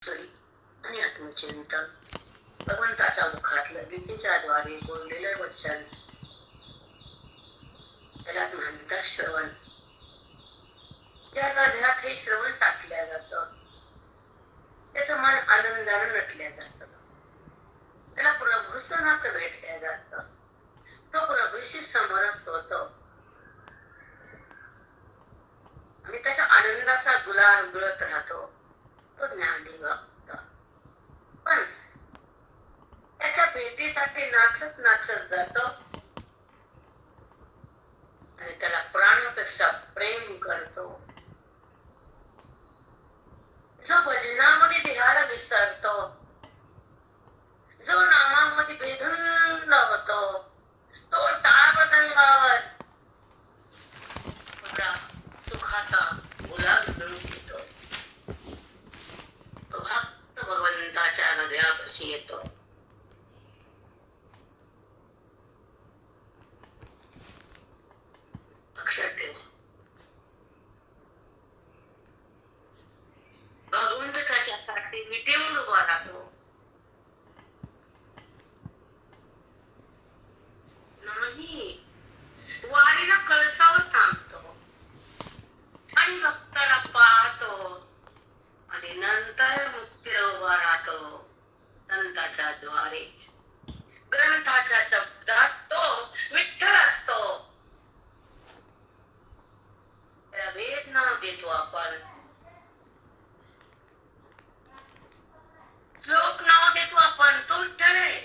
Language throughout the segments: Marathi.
आणि आत्मचिंतन भगवंताच्या मुखातलं गीतेच्या द्वारे बोललेलं वचन त्याला म्हणतात श्रवण. ज्या हृदयात हे श्रवण साठल्या जातं त्याचं मन आनंदानं नटल्या जातं. त्याला प्रभूचं नातं भेटल्या जातं. तो प्रभूशी समरस होतो आणि त्याच्या आनंदाचा गुलाल उधळत राहतो. तो ज्ञानी भक्त. पण त्याच्या भेटीसाठी नाचत नाचत जातो आणि त्याला प्राणापेक्षा प्रेम करतो. जो भजनामध्ये देहाला विसरतो, जो नामामध्ये बेधुंद होतो, तो टाळपतंगावर सुखाचा गुलाल उधळून घेतो. तो भक्त भगवंताच्या हृदयापाशी येतो. लक्षात ठेवा, भगवंत त्याच्यासाठी विटेवर उभा राहतो. नाही, वारीला कळसावर थांबतो आणि भक्ताला पाहतो आणि नंतर मुक्तीला उभा राहतो. संताच्या द्वारे ग्रंथाच्या शब्दात तो विठ्ठल असतो. त्याला वेद नाव देतो आपण, श्लोक नाव देतो आपण, तो विठ्ठल आहे.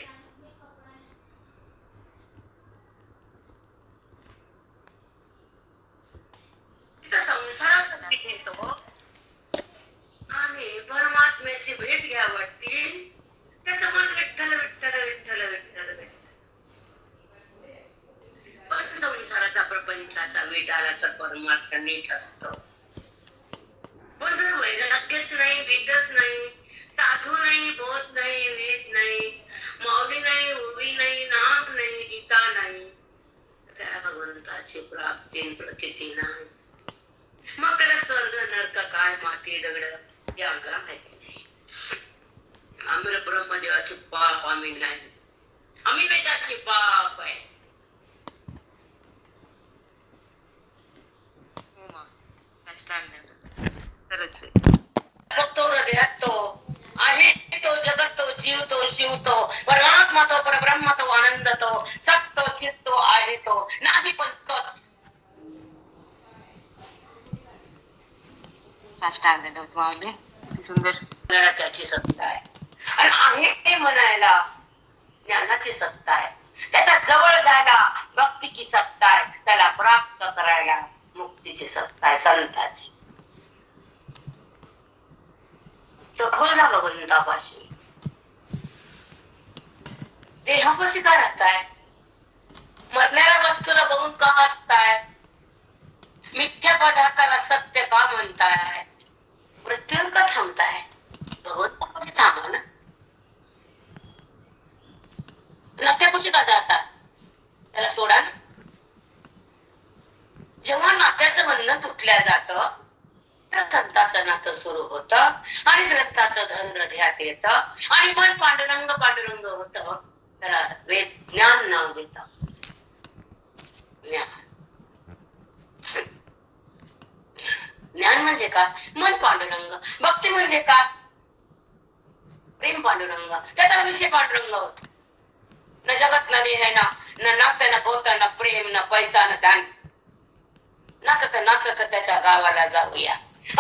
तिथं संसारासाठी घेतो आणि परमात्म्याची भेट घ्यावरती त्याचं मन विठ्ठल विठ्ठल विठ्ठल विठ्ठल विठ्ठल. पण संसाराचा प्रपंचाचा वेट आला तर परमात्मा नीट असतो. पण जर वैराग्यच नाही, वेदच नाही, साधू नाही, बोध नाही, वेद नाही, माऊली नाही, ओवी नाही, नाम नाही, गीता नाही, त्या भगवंताची प्राप्ती प्रतीती नाही. मग त्याला स्वर्ग नरक काय माती दगड या अंगा माहिती नाही. आम्ही ब्रह्मदेवाची पाप आम्ही नाही, आम्ही वेदाची पाप आहे. तो हृदयात तो आहे, तो जगत, तो जीव, तो शिव, तो परमात्मा, तो परब्रह्म, तो आनंद, तो सत, तो चित, तो आहे, तो नाही पण तोच. सुंदर त्याची सत्ता आहे आणि आहे ते म्हणायला ज्ञानाची सत्ता आहे. त्याच्या जवळ जायला भक्तीची सत्ता आहे. त्याला प्राप्त करायला मुक्तीची सत्ता आहे, संताची. सखोलला भगवंतापाशी देहापाशी का राहताय? मरणाऱ्या वस्तूला बघून का हसताय? मिथ्या पदार्थाला सत्य का म्हणताय? मृत्यूवर का थांबताय? भगवंतापाशी थांबा ना. नात्यापाशी का जातात? त्याला सोडा ना. जेव्हा नात्याचं बंधन तुटल्या जातं तर संताचं नातं सुरू होत आणि ग्रंथाचं धन हृदयात येत आणि मन पांडुरंग पांडुरंग होत. त्याला वेद ज्ञान नाव देत. ज्ञान म्हणजे काय? मन पांडुरंग. भक्ती म्हणजे काय? प्रेम पांडुरंग. त्याचा विषय पांडुरंग होतो. न जगत न देणं, न नातं, न गोत, न प्रेम, न पैसा, न दान. नाचत नाचत त्याच्या गावाला जाऊया,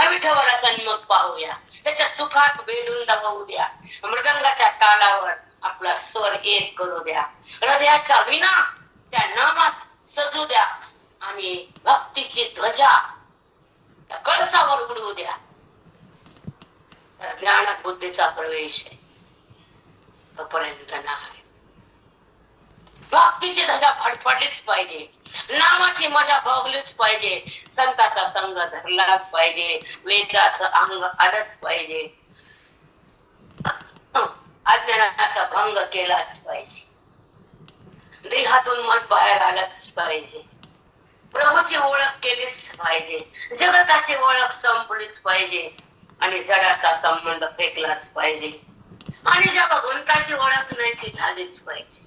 विठोबाला सन्मुख पाहूया, त्याच्या सुखात बेधून होऊ द्या. मृदंगाच्या तालावर आपला स्वर एक करू द्या. हृदयाचा विना त्या नामात सजू द्या आणि भक्तीची ध्वजा त्या कळसावर उडवू द्या. ज्ञानात बुद्धीचा प्रवेश आहे तोपर्यंत नाही. भक्तीची ध्वजा फडफडलीच पाहिजे. नामाची मजा भोगलीच पाहिजे. संताचा संग धरलाच पाहिजे. वेदाचं अंग आलंच पाहिजे. अज्ञानाचा भंग केलाच पाहिजे. देहातून मन बाहेर आलंच पाहिजे. प्रभूची ओळख केलीच पाहिजे. जगताची ओळख संपलीच पाहिजे. आणि जडाचा संबंध फेकलाच पाहिजे. आणि ज्या भगवंताची ओळख नाही ती झालीच पाहिजे.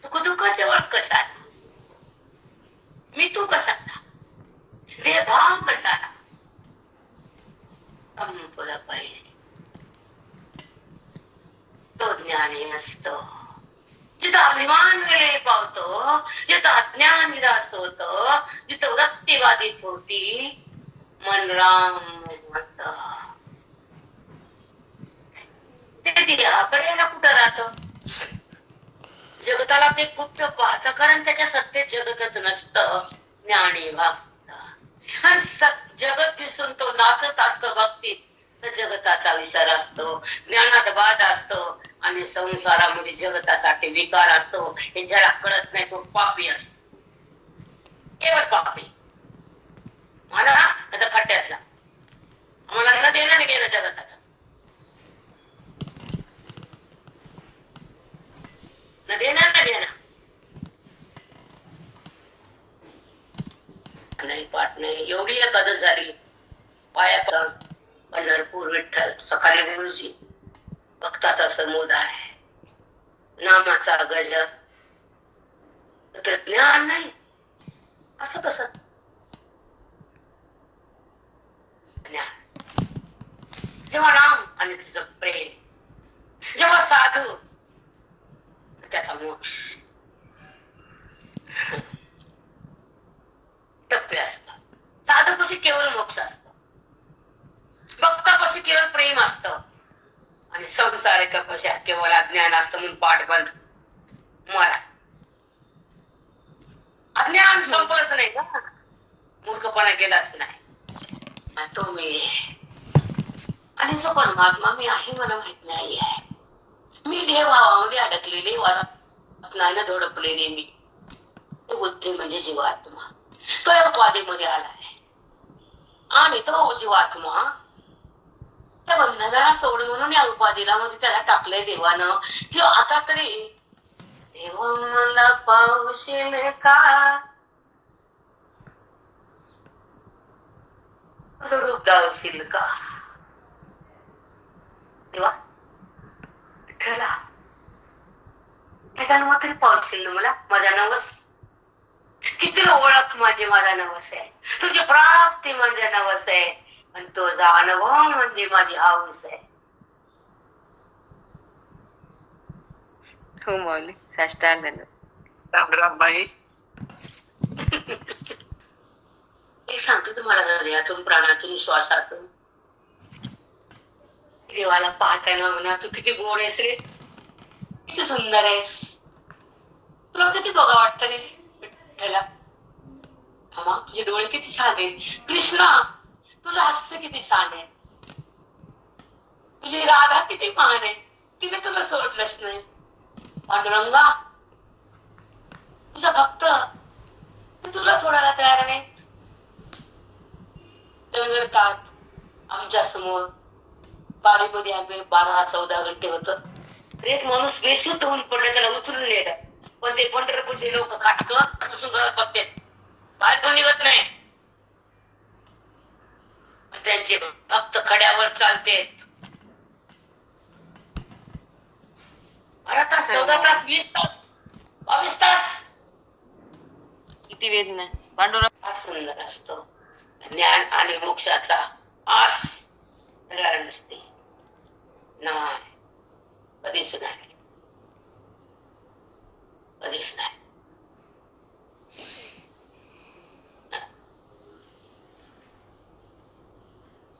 सुखदुःखाची ओळख कशाला, मी तू कशाला, देहभाव कशाला, संपला पाहिजे. तो ज्ञानी नसतो. जिथं अभिमान विलय पावतो, जिथं अज्ञान निराश होत, जिथं वृत्ती बाधित होती, मन राम होत. ते देहाकडे ना कुठं राहत, जगताला ते कुठं पाहत, कारण त्याच्या सत्तेत जगतच नसतं. ज्ञानी भक्त आणि जगत दिसून तो नाचत असतो भक्तीत, तर जगताचा विसर असतो. ज्ञानात बाध असतो आणि संसारामध्ये जगतासाठी विकार असतो. हे ज्याला कळत नाही तो पापी असतो, केवळ पापी. मला आता खड्ड्यातला आम्हाला न देणं नाही घेणं जगताचं, न देणार ना देणं नाही. पाठ नाही. एवढी एकादश झाली पाया पंढरपूर विठ्ठल सकाळी गुरुजी भक्ताचा समुदाय, नामाचा गजर, तर ज्ञान नाही. असं कसं ज्ञान? जेव्हा राम आणि तुझं प्रेम, जेव्हा साधू त्याचा मोक्ष टप्पे असतात. साधूपाशी केवळ मोक्ष असत, भक्तापाशी केवळ प्रेम असत, आणि संसारिकापाशी केवळ अज्ञान असतं. म्हणून पाठ बंद. मला अज्ञान संपलंच नाही का, मूर्खपणा गेलाच नाही. तो मी आणि जो परमात्मा मी आहे मला माहित नाही आहे. मी देहभावामध्ये अडकलेली, वासनाने धडपलेली मी. बुद्धी म्हणजे जीवात्मा, तो या उपाधीमध्ये आलाय. आणि तो जीवात्मा त्या बंधनाला सोड म्हणून या उपाधीला मध्ये त्याला टाकलंय देवानं. किंवा आता तरी देव मला पावशील का, रूप दावशील का देवा विठ्ठला, त्याचा नाव तरी पावशील ना मला. माझा नवस किती ओळख माझी, माझा नवस आहे. तुझी प्राप्ती म्हणजे नवस आहे, आणि तुझा अनुभव म्हणजे माझी हाऊस आहे. हो माऊली, साष्टांग राम बाई. एक सांगतो तुम्हाला, हृदयातून, प्राणातून, श्वासातून देवाला पाहताना म्हणा, तू किती गोड आहेस रे, किती सुंदर आहेस, तुला किती बघा वाटतं रे विठ्ठला. तुझे डोळे किती छान आहेत कृष्णा, तुझं हास्य किती छान आहे, तुझी राधा किती महान आहे, तिने तुला सोडलंच नाही. पांडुरंगा तुझा भक्त तुला सोडायला तयार नाही. आमच्या समोर बारीमध्ये आम्ही 12-14 घंटे होत. एक माणूस बेशुद्ध होऊन पडला, त्याला उचलून नेलं. पण ते पंढरपूरचे लोक खाटकं बसून घरात बसते, बाहेर पण निघत नाही. त्यांचे भक्त खड्यावर चालते. 12 तास, 14 तास, 20 तास, 22 तास. किती वेदना पांडुरंग. हा सुंदर असतो. ज्ञान आणि मोक्षाचा आस नसते. नाही, कधीच नाही, कधीच नाही.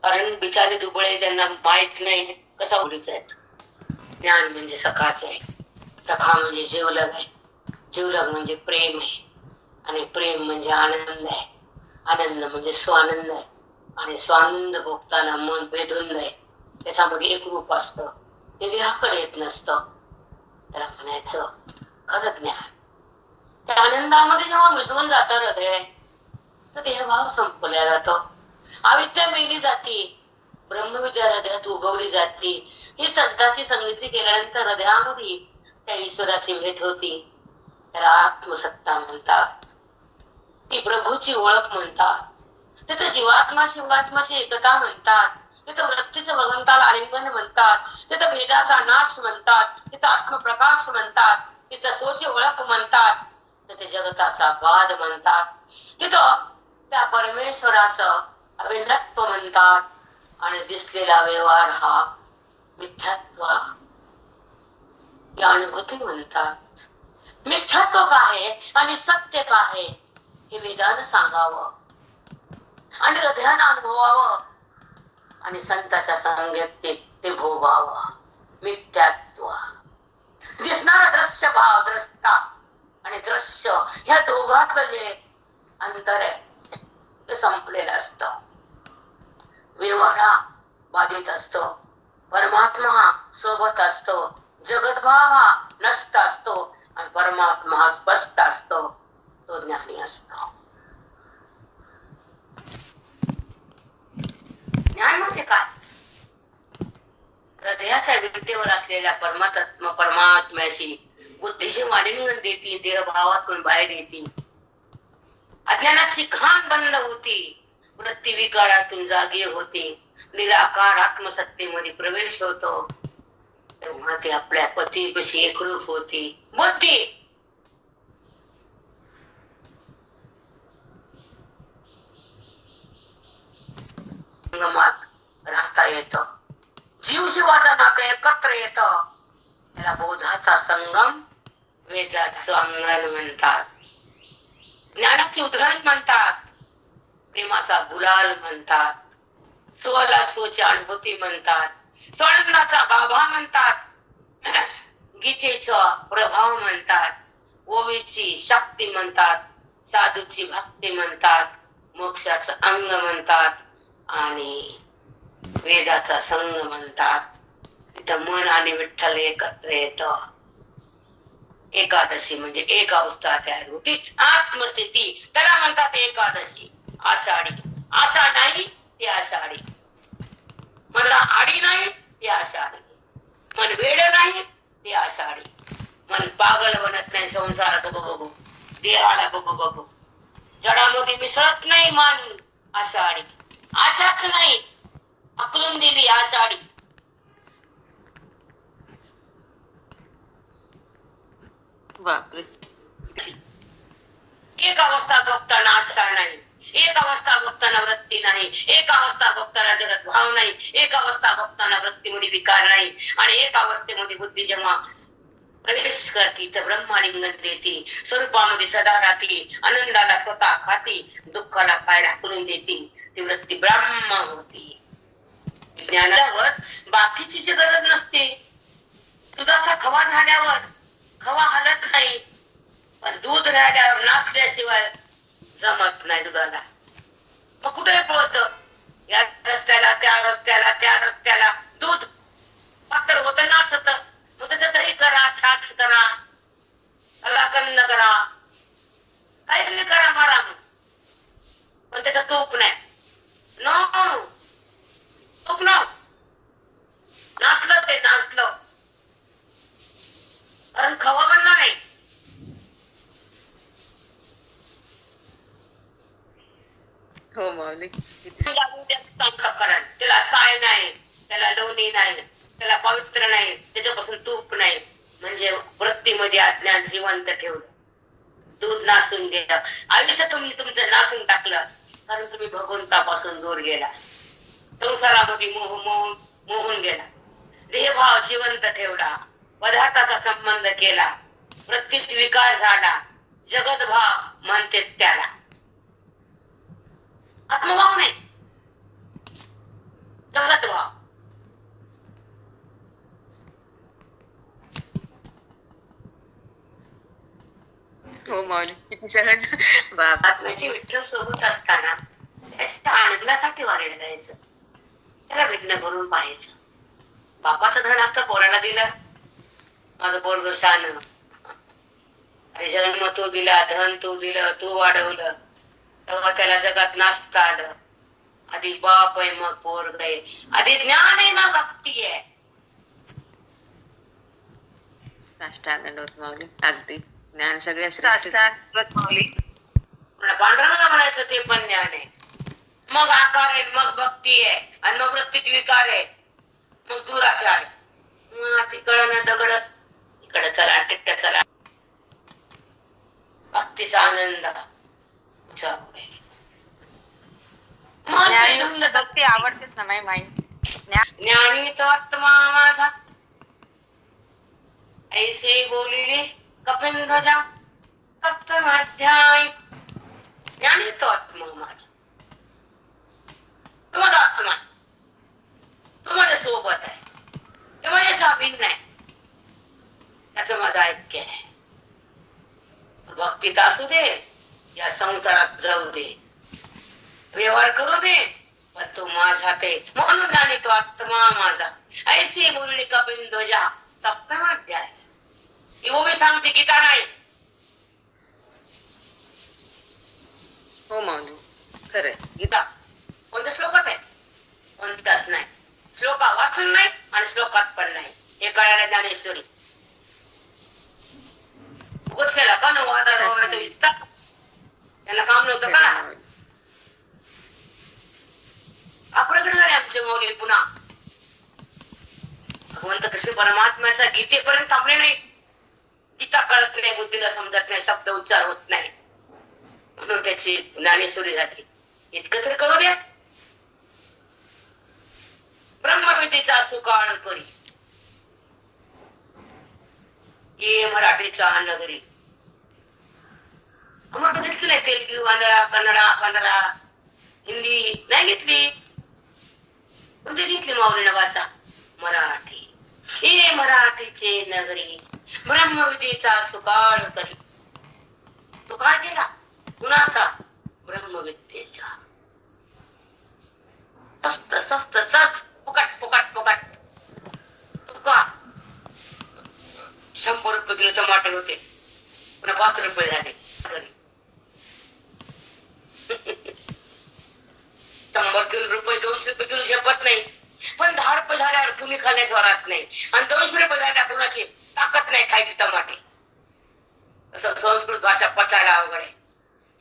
कारण बिचारे दुबळे, त्यांना माहित नाही कसा बोलायचं आहे. ज्ञान म्हणजे सखाच आहे, सखा म्हणजे जीवलग आहे, जीवलग म्हणजे प्रेम आहे, आणि प्रेम म्हणजे आनंद आहे, आनंद म्हणजे स्वानंद आहे, आणि स्वानंद भोगताना मन बेधुंद आहे. त्याच्यामध्ये एक रूप असतं, ते देहाकडे येत नसतं. त्याला म्हणायचं खरं ज्ञान. त्या आनंदामध्ये जेव्हा मिसळून जातं हृदय, तर देहभाव संपला जातो. अविद्या मेली जाती, ब्रह्मविद्या हृदयात उगवली जाती. ही संतांची संगती केल्यानंतर हृदयामध्ये त्या ईश्वराची भेट होती. त्याला आत्मसत्ता म्हणतात, ती प्रभूची ओळख म्हणतात. तिथं जीवात्मा शिवात्माची एकता म्हणतात, तिथं वृत्तीचं भगवंताला आलिंगन म्हणतात, तिथं भेदाचा नाश म्हणतात, तिथं आत्मप्रकाश म्हणतात, तिथं सोची ओळख म्हणतात, तिथे जगताचा बाद म्हणतात, तिथं त्या परमेश्वराचं अभिन्नत्व म्हणतात. आणि दिसलेला व्यवहार हा मिथ्यात्व या अनुभूती म्हणतात. मिथ्यात्व काय आणि सत्य काय हे वेदानं सांगावं आणि हृदयानं अनुभवावं आणि संताच्या संगत ते भोगावं. मिथ्यात्व दिसणारा दृश्य भाव द्रष्टा आणि दृश्य ह्या दोघातलं जे अंतर आहे ते संपलेलं असतं. व्यवहार बाधित असतो, परमात्मा हा सोबत असतो, जगद्भाव हा नष्ट असतो आणि परमात्मा हा स्पष्ट असतो, तो ज्ञानी असतो. ज्ञान म्हणजे काय? हृदयाच्या विटेवर असलेल्या परमात्म्याशी बुद्धीची आलिंगन देती, देहभावातून बाहेर येते, अज्ञानाची खाण बंद होती, वृत्ती विकारातून जागे होते, निराकार आत्मसत्तेमध्ये प्रवेश होतो. तेव्हा ते आपल्या पतीपाशी एकरूप होती. बुद्धी संगमात राहता येत, जीव शिवाचा नातं एकत्र येत. त्याला बोधाचा संगम वेदाचं अंगण म्हणतात, ज्ञानाची उधळण म्हणतात, प्रेमाचा गुलाल म्हणतात, स्वला स्वची अनुभूती म्हणतात, स्वानंदाचा गाभा म्हणतात, गीतेचा प्रभाव म्हणतात, ओवीची शक्ती म्हणतात, साधूची भक्ती म्हणतात, मोक्षाचं अंग म्हणतात आणि वेदाचा संग म्हणतात. तिथं मन आणि विठ्ठल एकत्र येत. एकादशी म्हणजे एक अवस्था तयार होती, आत्मस्थिती, त्याला म्हणतात एकादशी. आषाढी, आशा नाही ती आषाढी, मला आडी नाही ती आषाढी, मन वेड नाही ती आषाढी, मन पागल बनत नाही संसारात बघू बघू, देहाला बघू बघू, जडामध्ये मिसळत नाही मान आषाढी, आशाच नाही अकलून दिली आषाढी. बापरे. एक अवस्था बघताना आशा नाही, एक अवस्था बघताना वृत्ती नाही, एक अवस्था बघताना जगत भाव नाही, एक अवस्था बघताना वृत्तीमध्ये विकार नाही आणि एक अवस्थेमध्ये बुद्धी जेव्हा प्रवेश करती तर ब्रह्मालिंगन देती, स्वरूपामध्ये सदा राहती, आनंदाला स्वतः खाती, दुःखाला पाय राखून देती, ती वृत्ती ब्रह्म होती. ज्ञानावर बाकीची गरज नसते. दुधाचा खवा झाल्यावर खवा हलत नाही, पण दूध राहिल्यावर नासल्याशिवाय जमत नाही दुधाला. मग कुठे पळत, या रस्त्याला त्या रस्त्याला त्या रस्त्याला दूध पातळ होत नाचत. मग त्याचं दही करा, छाछ करा, कलाकंद करा, काही करा मारा, पण त्याचं तूप नाही. नो तूप न नाचलं, ते नाचलं कारण खवा बनला नाही. हो माऊली. त्याला साय नाही, त्याला लोणी नाही, त्याला पवित्र नाही, त्याच्यापासून तूप नाही, म्हणजे वृत्तीमध्ये अज्ञान जिवंत ठेवलं. दूध नासून गेलं, आयुष्य तुम्ही तुमचं नासून टाकलं, कारण तुम्ही भगवंतापासून दूर गेला, संसारामध्ये मोहून गेला, देहभाव जिवंत ठेवला, पदार्थाचा संबंध केला, वृत्तीत विकार झाला, जगतभाव म्हणते त्याला. आत्मभाव नाही, जगतभाव. हो माऊली, किती सहज. बाप. आत्म्याची विठ्ठल सोबत असताना त्याच्या आनंदासाठी वारेला जायचं, त्याला भिन्न करून पाहायचं. बापाचं धन असतं पोराला दिलं, माझं पोरग शान, अरे जन्म तू दिला, धन तू दिलं, तू वाढवलं, तेव्हा त्याला जगात नाचता आलं. आधी बाप आहे मग पोरग आहे, आधी ज्ञान आहे मग भक्ती आहे. साष्टांग माऊली, अगदी ज्ञान सगळ्या श्रेष्ठ माऊली. पांडुरंग म्हणायचं ते पण ज्ञान आहे. मग आकार आहे, मग भक्ती आहे, आणि मग वृत्तीत विकार आहे, मग दुराचार. तिकडं दगड इकडे चला, टिट्ट चला. भक्तीचा आनंद ज्ञानी भक्ती आवडतेच ना माई. ज्ञानी तो आत्मा माझा ऐसे बोलिले कपिलध्वजा सप्तमाध्याय. ज्ञानी तो आत्मा माझा, तो माझा आत्मा, तो माझ्या सोबत आहे, तो माझ्या भिन्न आहे, त्याचं माझं ऐक्य आहे. भक्तीत असू दे या संसारात जाऊ दे, व्यवहार करू दे, पण तो माझा ते. म्हणून जाणे तो आत्मा माझा ऐसे बोलणे कपिल ध्वजा सप्तमाध्याय. ही ओवी सांगते, गीता नाही. हो माऊली, खरंय. गीता कोणत्या श्लोकात आहे? कोणत्याच नाही. श्लोका वाचून नाही आणि श्लोकात पण नाही. हे कळायला ज्ञानेश्वरी उगच केला का नववाचा विस्तार? त्यांना काम नव्हतं का? आपल्याकडे झाले आमचे मौली. पुन्हा भगवंत कृष्ण परमात्म्याचा गीतेपर्यंत थांबले नाही. गीता कळत नाही, बुद्धीला समजत नाही, शब्द उच्चार होत नाही, म्हणून त्याची ज्ञानेश्वरी झाली. इतकं तरी कळू द्या. ब्रह्मविद्येचा सुकाळ करी ये मराठीच्या नगरी. आम्हाला घेतली नाही तेलगू, आंधळा, कन्नडा, हिंदी नाही घेतली. कोणती घेतली माऊलीनं भाषा? मराठी. हे मराठीचे नगरी ब्रह्मविद्येचा सुकाळ करी. तो काय केला? कुणाचा? ब्रह्मविद्येचा. स्वस्त स्वस्त सच फुकट फुकट फुकट. तुका 100 रुपये किलो टमाटे होते, पुन्हा 5 रुपये झाले. 100 रुपये 200 रुपये किलो झेपत नाही, पण 10 रुपये झाल्यावर तुम्ही खाण्यास वरात नाही, आणि 200 रुपये झाल्या कुणाची ताकद नाही खायची टमाटे. असं संस्कृत भाषा पचायला अवघड आहे,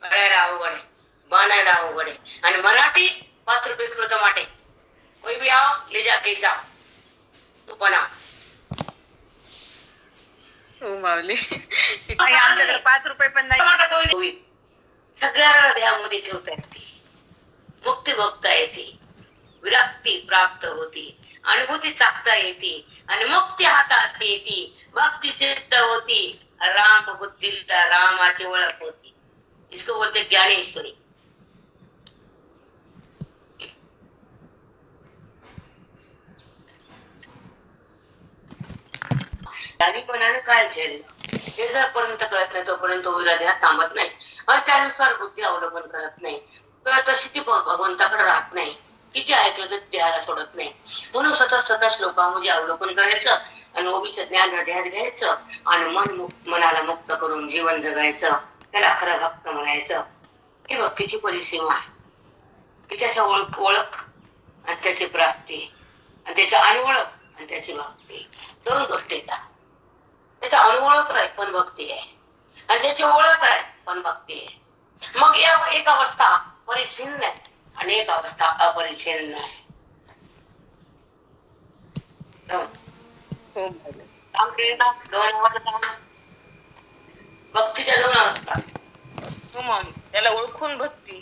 कळायला अवघड आहे, बाणायला अवघड आहे. आणि मराठी 5 रुपये किलो टमाटे. कोई भी आओ ले जाके जाओ. तू पण आ. हो माऊली, आमच्याकडे 5 रुपये पण नाही. सगळ्या हृदयामध्ये ठेवता येते, मुक्ती भोगता येते, विरक्ती प्राप्त होती, अनुभूती चाकता येते, आणि मुक्ती हातात येते, भक्ती सिद्ध होती, राम बुद्धीला रामाची ओळख होती. इसको बोलते ज्ञानेश्वरी. ज्ञानीपणाने काय झेललं हे जरपर्यंत कळत नाही तोपर्यंत विराध्यात थांबत नाही, आणि त्यानुसार बुद्धी अवलंबन करत नाही, तर तशी ती भगवंताकडे राहत नाही. किती ऐकलं तर देहाला सोडत नाही. म्हणून सतत श्लोकामध्ये अवलोकन करायचं, आणि ओबीचं ज्ञान हृदयात घ्यायचं, आणि मनाला मुक्त करून जीवन जगायचं. त्याला खरं भक्त म्हणायचं. ही भक्तीची परिसीमा आहे, की त्याच्या ओळख आणि त्याची प्राप्ती, आणि त्याच्या अनओळख आणि त्याची भक्ती, 2 गोष्टी येतात. त्याचा अनओळख आहे पण भक्ती आहे, आणि त्याची ओळख आहे पण भक्ती आहे. मग एक अवस्था परिच्छिन्न आहे आणि एक अवस्था अपरिच्छिन्न आहे. भक्तीच्या 2 अवस्था. हो माऊली, त्याला ओळखून भक्ती,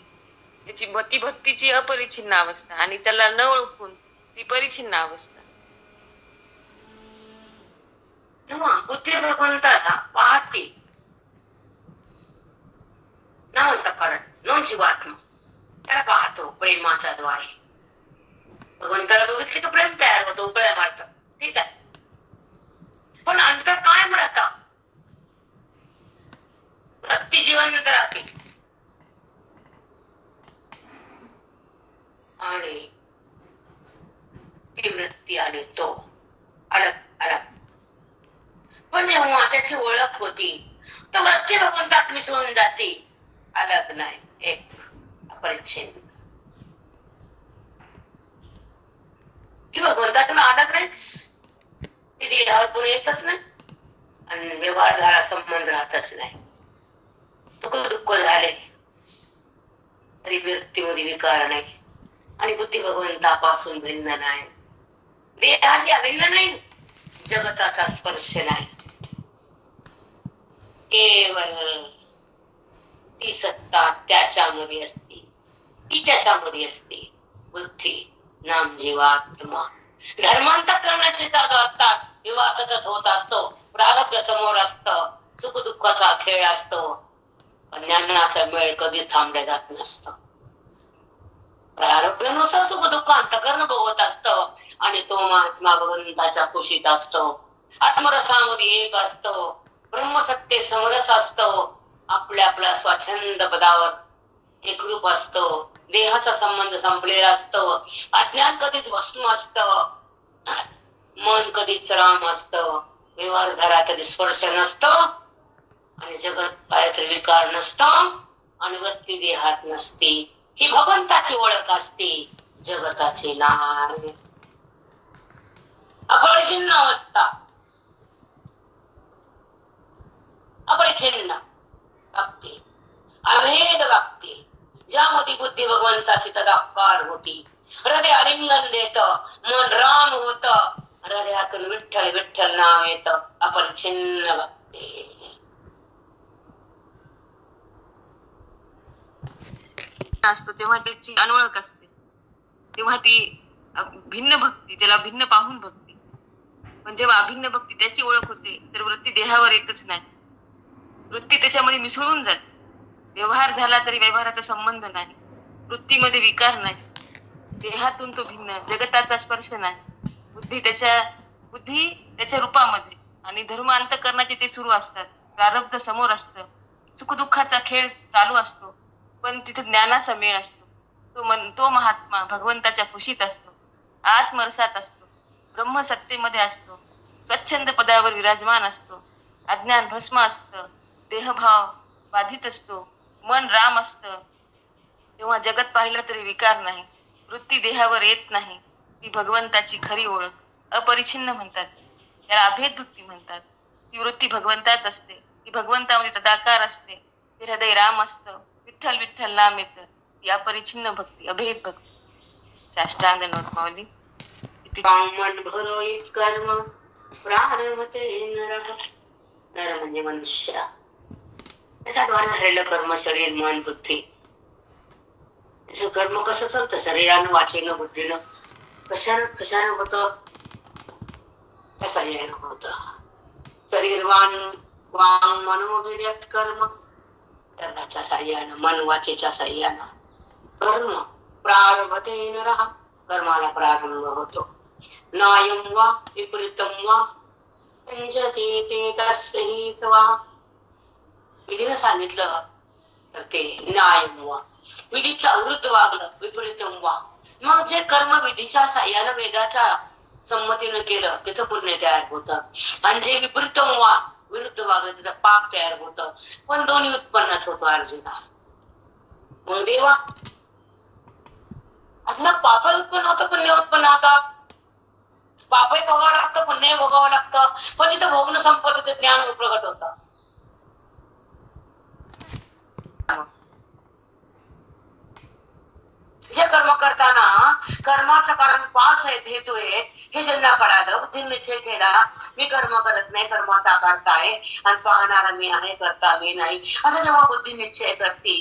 त्याची भक्तीची अपरिच्छिन्न अवस्था, आणि त्याला न ओळखून ती परिच्छिन्न अवस्था. तेव्हा बुद्धी भगवंताला पाहते न अंतःकरण, न जीवात्मा. त्याला पाहतो प्रेमाच्या द्वारे. भगवंताला बघितले तर प्रेम तयार होतो, उकळ्या मारतात, ठीक आहे. पण अंतर काय राहत? वृत्ती जिवंत राहते, आणि ती वृत्ती आणि तो अलग अलग. पण जेव्हा त्याची ओळख होती तर वृत्ती भगवंतात मिसळून जाते, अलग नाही, एक अपरिच्छिन्न. ती भगवंतातून अलग नाहीच, ती देहावर पण येतच नाही, आणि व्यवहार झाला संबंध राहतच नाही. दुःख झाले तरी वृत्तीमध्ये विकार नाही, आणि बुद्धी भगवंतापासून भिन्न नाही, देहाशी अभिन्न नाही, जगताचा स्पर्श नाही, केवळ ती सत्ता त्याच्यामध्ये असते, ती त्याच्यामध्ये असते. बुद्धी नाम जीवात्मा धर्मांतकरणाचे चालू असतात, विवाह सतत होत असतो, प्रारब्ध समोर असतं, सुख दुःखाचा खेळ असतो, ज्ञानाचा मेळ कधी थांबले जात नसतं. प्रारब्धानुसार सुख दुःख अंतकरण बघत असतं आणि तो महात्मा भगवंताच्या कुशीत असतो, आत्मरसामध्ये एक असतो, ब्रह्मसत्य समरस असतो, आपल्या स्वच्छंद पदावर एकरूप असतो, देहाचा संबंध संपलेला असतो, अज्ञान कधीच भस्म असतं, मन कधीच राम असतं, व्यवहार धरा कधी स्पर्श नसतो, आणि जगत काहीतरी विकार नसतो, आणि वृत्ती देहात नसते. ही भगवंताची ओळख असते, जगताची नाही. अपरिचिन्न अवस्था, अपरिचिन्न भक्ती, अभेद भक्ती, ज्यामध्ये बुद्धी भगवंताची तदाकार होती, हृदय आलिंगन देत, मन राम होत, हृदयातून विठ्ठल विठ्ठल नाव येत. अपरिचिन्न भक्ती असतो तेव्हा त्याची अनोळख असते, तेव्हा ती भिन्न भक्ती, त्याला भिन्न पाहून भक्ती. पण जेव्हा अभिन्न भक्ती त्याची ओळख होते, तर वृत्ती देहावर येतच नाही, वृत्ती त्याच्यामध्ये मिसळून जाते. व्यवहार झाला तरी व्यवहाराचा संबंध नाही, वृत्तीमध्ये विकार नाही, देहातून तो भिन्न, जगताचा स्पर्श नाही. बुद्धी त्याच्या रूपामध्ये, आणि धर्म अंतकरणाचे ते सुरू असतात, प्रारब्ध समोर असतं, सुखदुःखाचा खेळ चालू असतो, पण तिथे ज्ञानाचा मेळ असतो. तो महात्मा भगवंताच्या कुशीत असतो, आत्मरसात असतो, ब्रह्मसत्तेमध्ये असतो, स्वच्छंद पदावर विराजमान असतो, अज्ञान भस्म असतं, देहभाव बाधित असतो, मन राम असतं. तेव्हा जगत पाहिलं तरी विकार नाही, वृत्ती देहावर येत नाही. ती भगवंताची खरी ओळख, अपरिचिन्न म्हणतात, त्याला अभेद भक्ती म्हणतात. ती वृत्ती भगवंतात असते, ती भगवंतामध्ये तदाकार असते, ते हृदय राम असतं, विठ्ठल विठ्ठल नाम येतं. ती अपरिचिन्न भक्ती, अभेद भक्ती. साष्टांग नोट माऊली. मन भरोईत कर्म प्रारभते नरः, नर म्हणजे मनुष्य, त्याच्याद्वारे झालेलं कर्म शरीर मन बुद्धी. त्याचं कर्म कसं चालतं, शरीरानं वाचेनं बुद्धीनं, कशानं होतं, त्या शरीरानं होतं. शरीर वांग मनोविर्यत कर्म, कर्णाच्या साह्यानं, मन वाचेच्या साह्यानं कर्म प्रारभते नरः, कर्माला प्रारंभ होतो. नायं वा विपरीतं वा पंचते ते तस्य हित्वा, विधीनं सांगितलं तर ते न्यायं वा, विधीच्या विरुद्ध वागलं, विपरीतं वा, मग जे कर्म विधीच्या साह्यानं वेदाच्या संमतीनं केलं तिथं पुण्य तयार होतं, आणि जे विपरीतं वा विरुद्ध वागलं तिथं पाप तयार होतं. पण दोन्ही उत्पन्नच होतो अर्जुना. मग देवा असं पाप उत्पन्न होतं, पुण्य उत्पन्न होतं. पापही भोगावं लागतं, पुण्यही भोगावं लागतं, पण तिथं भोगणं संपत होतं, ज्ञान प्रगट होतं. जे कर्म करताना कर्माचं कारण 5 आहेत, हेतू आहे, हे ज्यांना कळालं, बुद्धीने निश्चय केला, मी कर्म करत नाही, कर्माचा करता आहे, आणि पाहणारा मी आहे, करता मी नाही, असं जेव्हा बुद्धी निश्चय करते,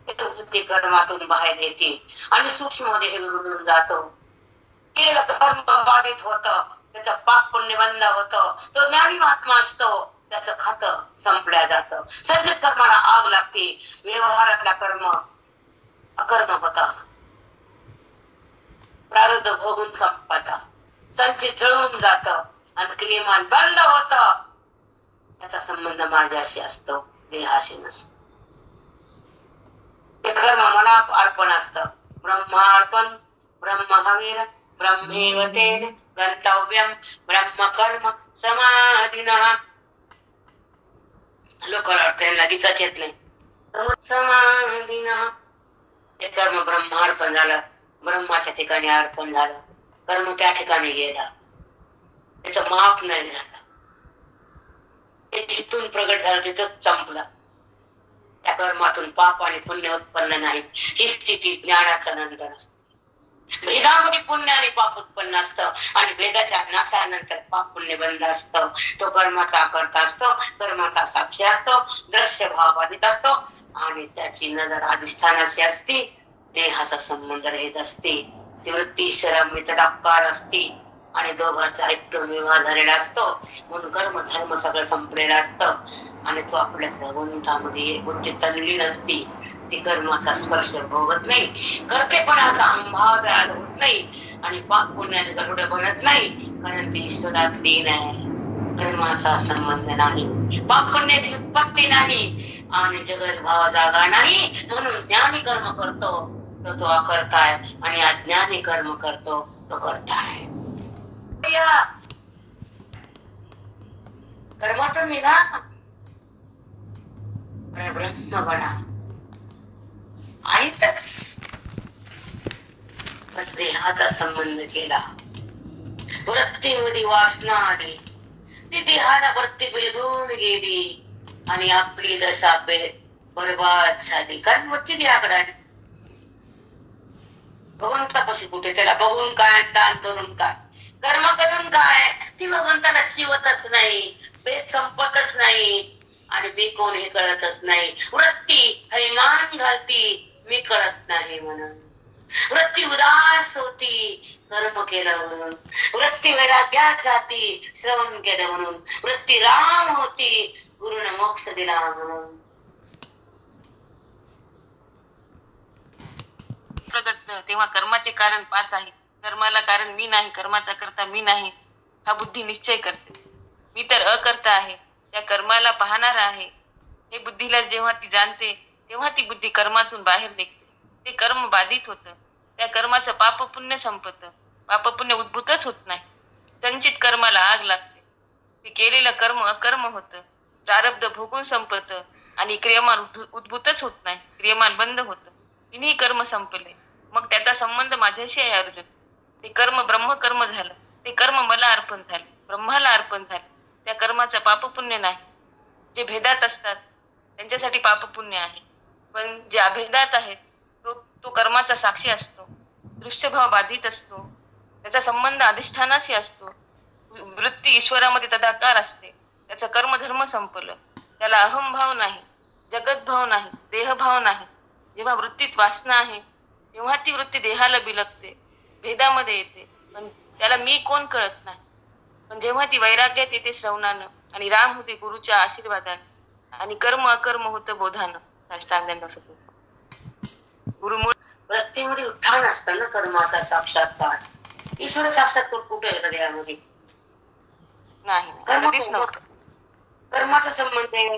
ते कर्मातून बाहेर येते आणि सूक्ष्म देह विघडून जातो. केलं कर्म बाधित होतं, त्याचं पाप पुण्य बंद होतं, तो ज्ञानी महात्मा असतो, त्याचं खातं संपल्या जातं. संचित कर्माला आग लागते, व्यवहारातला कर्म अकर्म होता, प्रारब्ध भोगून संपत, संचित जळून जात, आणि क्रियमान बंद होत. त्याचा संबंध माझ्याशी असतो, देहाशी नसतो. ते कर्म मनात अर्पण असतं. ब्रह्मार्पण ब्रह्महविर ब्रह्मेव तेन गंतव्यम ब्रह्मकर्म समाधिनः. लोक त्यांना गीताच येत नाही. समाधिनः, ते कर्म ब्रह्मार्पण झालं, ब्रह्माच्या ठिकाणी अर्पण झालं, कर्म त्या ठिकाणी गेला, त्याचं माप नाही झालं, ते जिथून प्रगट झालं तिथंच संपलं. त्या कर्मातून पाप आणि पुण्य उत्पन्न नाही. ही स्थिती ज्ञानाच्या नंतर असते. भेदामध्ये पुण्य आणि पाप उत्पन्न असतं आणि भेदाच्या नाशानंतर पाप पुण्य बंद असतं. तो कर्माचा करता असतो, कर्माचा साक्षी असतो, दृश्य भाव बाधित असतो आणि त्याची नजर अधिष्ठानाची असते. देहाचा संबंध रहित असते. ती वृत्ती ईश्वरामध्ये तदाकार असते आणि दोघांचा एकदम विवाह झालेला असतो. म्हणून कर्म धर्म सगळं संपलेलं असतं आणि तो आपल्या गुंतामध्ये बुद्धी तल्लीन असते. ती कर्माचा स्पर्श भोगत नाही, कर्तेपणाचा अंभाव तयार होत नाही आणि पाप पुण्याचे गरुड बनत नाही, कारण ती ईश्वरात लीन आहे. कर्माचा संबंध नाही, पाप पुण्याची उत्पत्ती नाही आणि जगत भाव जागा नाही. म्हणून ज्ञानी कर्म करतो तो अकर्ताय आणि अज्ञानी कर्म करतो तो करताय. कर्मातून निघा, ब्रह्म बना. आईतच देहाचा संबंध केला, वृत्तीमध्ये वासना आली, ती देहाला वृत्ती बिलगून गेली आणि आपली दशा बरबाद झाली. कारण वृत्ती देहाकडे आली. भगवंतापाशी कुठे? त्याला बघून काय, दान करून काय, कर्म करून काय? ती भगवंताला शिवतच नाही, भेद संपतच नाही आणि मी कोण हे कळतच नाही. वृत्ती हैमान घालती, मी कळत नाही म्हणून. वृत्ती उदास होती, कर्म केलं म्हणून. वृत्ती वैराग्यात जाती, श्रवण केलं म्हणून. वृत्ती राम होती, गुरुने मोक्ष दिला म्हणून. प्रगट तेव्हा कर्माचे कारण 5 आहे. कर्माला कारण मी नाही, कर्माचा करता मी नाही, हा बुद्धी निश्चय करते. मी तर अकर्ता आहे, त्या कर्माला पाहणार आहे. हे बुद्धीला जेव्हा ती जाणते तेव्हा ती बुद्धी कर्मातून बाहेर निघते. ते कर्म बाधित होतं, त्या कर्माचं पाप पुण्य संपत. पाप पुण्य उद्भूतच होत नाही. संचित कर्माला आग लागते. ते केलेलं कर्म अकर्म होतं. प्रारब्ध भोगून संपत आणि क्रियमान उद्भूतच होत नाही. क्रियमान बंद होतं. तिन्ही कर्म संपले. मग त्याचा संबंध माझ्याशी आहे अर्जुन. ते कर्म ब्रह्मकर्म झालं. ते कर्म मला अर्पण झाले, ब्रह्माला अर्पण झाले. त्या कर्माचं पाप पुण्य नाही. जे भेदात असतात त्यांच्यासाठी पाप पुण्य आहे, पण जे अभेदात आहेत तो कर्माचा साक्षी असतो. दृश्यभाव बाधित असतो. त्याचा संबंध अधिष्ठानाशी असतो. वृत्ती ईश्वरामध्ये तदाकार असते. त्याचं कर्मधर्म संपलं. त्याला अहमभाव नाही, जगतभाव नाही, देहभाव नाही. जेव्हा वृत्तीत वासना आहे तेव्हा ती वृत्ती देहाला बिलगते, भेदामध्ये येते, पण त्याला मी कोण कळत नाही. पण जेव्हा ती वैराग्यात येते श्रवणानं आणि राम होते गुरुच्या आशीर्वादाने आणि कर्म अकर्म होतं बोधानं. साष्टांग गुरुमुळे वृत्तीमध्ये उत्थान असतं ना कर्माचा साक्षात्कार. ईश्वर साक्षात्कार कुठे येतं यामध्ये? नाही, कधीच नव्हतं. कर्माचा संबंध आहे,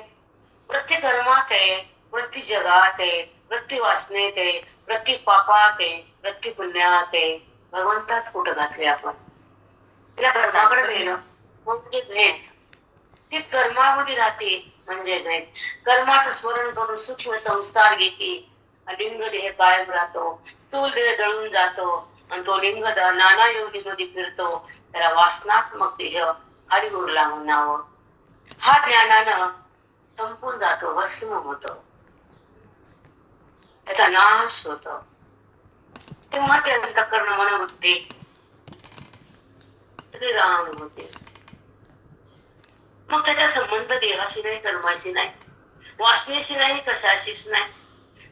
वृत्ती कर्मात आहे, वृत्ती जगात आहे, वृत्ती वासनेत आहे, वृत्ती पापात आहे, वृत्ती पुण्यात आहे. भगवंतात कुठं घातले आपण? तिला कर्माकडे गेलं म्हणजे भेद. ती कर्मामध्ये राहते म्हणजे भेद. कर्माचं स्मरण करून सूक्ष्म संस्कार घेते. लिंग देह कायम राहतो, स्थूल देह जळून जातो आणि तो लिंग नाना योनीमध्ये फिरतो. त्याला वासनात्मक देह हरिगुरुला म्हणावं. हा ज्ञानानं संपून जातो, भस्म होतो, त्याचा नाश होतो. तेव्हा ते अंतःकरण मनोबुद्धी राम होते. मग त्याचा संबंध देहाशी नाही, कर्माशी नाही, वासनेशी नाही, कशाशीच नाही.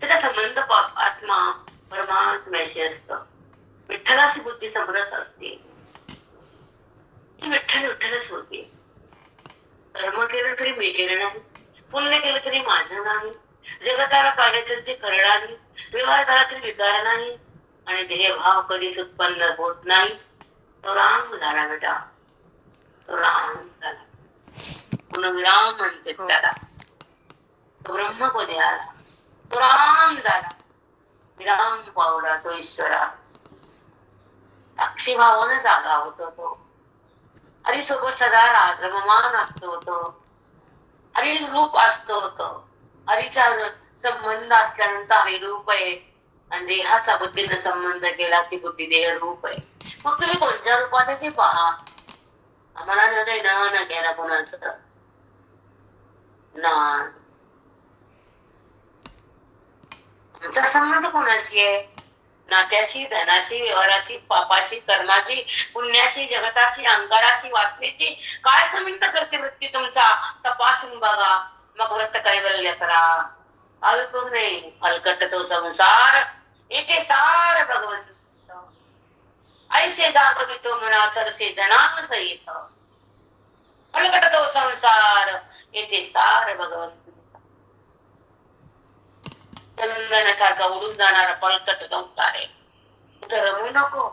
त्याचा संबंध आत्मा परमात्म्याशी असत. विठ्ठलाशी बुद्धी समरस असते. ती विठ्ठल विठ्ठलच होते. कर्म केलं तरी मी केलं नाही, पुण्य केलं तरी माझं नाही, जगताला पाहिलं तरी ते करणार नाही, व्यवहार झाला तरी विकार नाही आणि देहभाव कधीच उत्पन्न होत नाही. तो राम झाला बेटा, तो राम झाला. पूर्णविराम म्हणते त्याला. तो ब्रह्मपदी आला, तो राम झाला. विराम पावला तो ईश्वरा. साक्षी भावानं जागा होतो तो. हरी सोबत सदा रममान असतो तो. हरी रूप असतो तो. हरीचा संबंध असल्यानंतर हरी रूप आहे आणि देहाचा बुद्धीने संबंध केला की बुद्धी देह रूप आहे. मग तुम्ही कोणत्या रूपात आहे ते पहा. आम्हाला न घ्यायला कोणाचं ना. आमचा संबंध कोणाशी आहे? नात्याशी, धनाशी, व्यवहाराशी, पापाशी, कर्माशी, पुण्याशी, जगताशी, अंकाराशी, वासनेची काय संबंध करते वृत्ती तुमचा तपासून बघा. मग व्रत कैवल्य करा. अल्पच नाही, अलकट तो संसार येथे सार भगवंत. ऐसे जागवितो मना सरसे जना सहित. अलकट तो संसार येथे सार भगवंत. चंदनासारखा उडून जाणारा पलकट संसार आहे. तिथं रमू नको,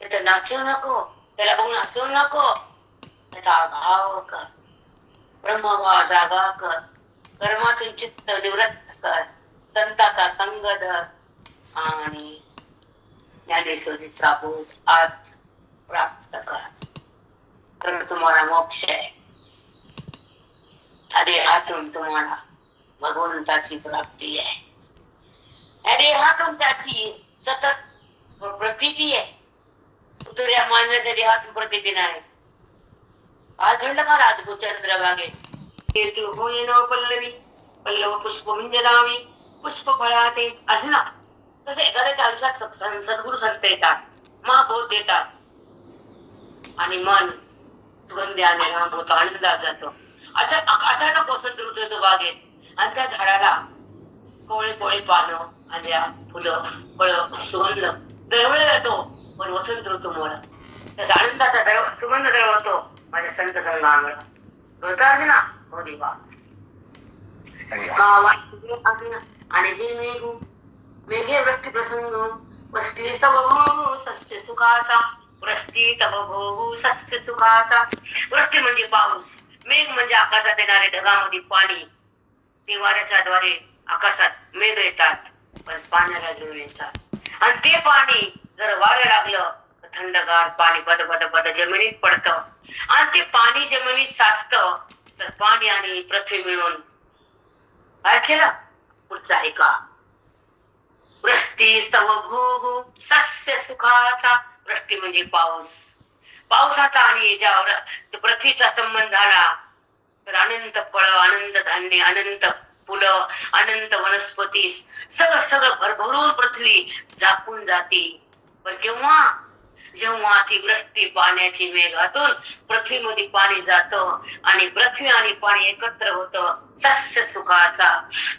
तिथं नाचू नको, त्याला बघून हसू नको. त्याचा भाव कर, ब्रह्मभाव जागा कर, कर्मातून चित्त निवृत्त कर, संताचा संग धर आणि ज्ञानेश्वरीचा बोध आज प्राप्त कर. तर तुम्हाला मोक्ष आहे. अरे हातून तुम्हाला भगवंताची प्राप्ती आहे. अरे हातून त्याची सतत प्रतीती आहे. उतर्या मानण्याच्या देहातून प्रतीती नाही. आज घडलं का रात चंद्रभागेत हेतू होईन पल्लवी पल्लव पुष्प मिंजनावी पुष्प फळाते असे ना. तसे एखाद्याच्या आयुष्यात सद्गुरु संत येतात, महाबोध देतात आणि मन सुगंध्याने राम होतो, आनंदात जातो. अचानक वसंत ऋतू येतो बागेत आणि त्या झाडाला कोळे कोळे पानं, भाज्या, फुलं, फळं, सुगंध दरवळ जातो. पण वसंत ऋतू मुळे त्याचा आनंदाचा सुगंध दरवळतो माझ्या संत संघांवर. बोलतात ना हो देवा. आणि जे मेघू मेघे वृष्टी प्रसंग वृष्टी तव भोगू सस्य सुखाचा. वृष्टी तव भोगू सस्य सुखाचा. वृष्टी म्हणजे पाऊस, मेघ म्हणजे आकाशात येणारे ढगामध्ये पाणी. ते वाऱ्याच्या द्वारे आकाशात मेघ येतात, पण पाण्याला घेऊन येतात. आणि ते पाणी जर वारं लागलं तर थंडगार पाणी बद बद बद जमिनीत पडतं. आणि ते पाणी जमिनीत साचतं. तर पाणी आणि पृथ्वी मिळून काय केलं पुढचा ऐका. वृष्टी स्तव भोगू सस्य सुखाचा. वृष्टी म्हणजे पाऊस. पावसाचा आणि ज्या पृथ्वीचा संबंध झाला तर अनंत फळ, अनंत धान्य, अनंत फुलं, अनंत वनस्पती, सगळं सगळं भरभरून पृथ्वी झाकून जाते. पण जेव्हा ती वृष्टी पाण्याची मेघातून पृथ्वीमध्ये पाणी जातं आणि पृथ्वी आणि पाणी एकत्र होतं सस्य सुखाचा.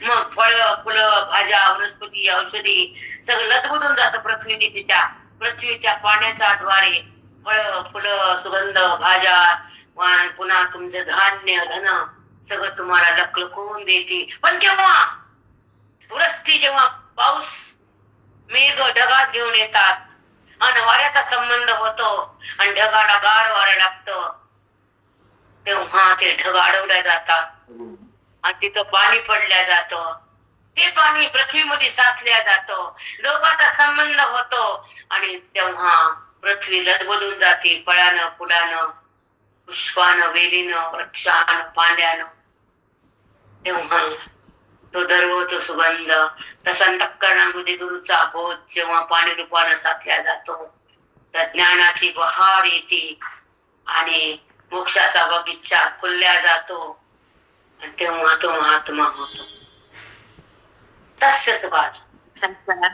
मग फळं, फुलं, भाज्या, वनस्पती, औषधी सगळं लतबुदून जातं पृथ्वीच्या पाण्याच्या द्वारे. फळं, फुलं, सुगंध, भाज्या, पुन्हा तुमचं धान्य, धन सगळं तुम्हाला लखलखून देते. पण जेव्हा पाऊस मेघ ढगात घेऊन येतात आणि वाऱ्याचा संबंध होतो आणि ढगाला गार वारं लागतं, तेव्हा ते ढग अडवल्या जातात आणि तिथं पाणी पडल्या जातं. ते पाणी पृथ्वीमध्ये साचल्या जातं. दोघांचा संबंध होतो आणि तेव्हा पृथ्वी लदबदून जाते फळानं, फुलानं, पुष्पानं, वेलीनं, वृक्षानं, पांड्यानं. तेव्हा तो दरवळतो सुगंध. तसा अंतःकरणामध्ये गुरुचा बोध जेव्हा पाणी रूपानं साचल्या जातो तर ज्ञानाची बहार येते आणि मोक्षाचा बगीचा फुलल्या जातो आणि तेव्हा तो महात्मा होतो. तस्य सुखाचा.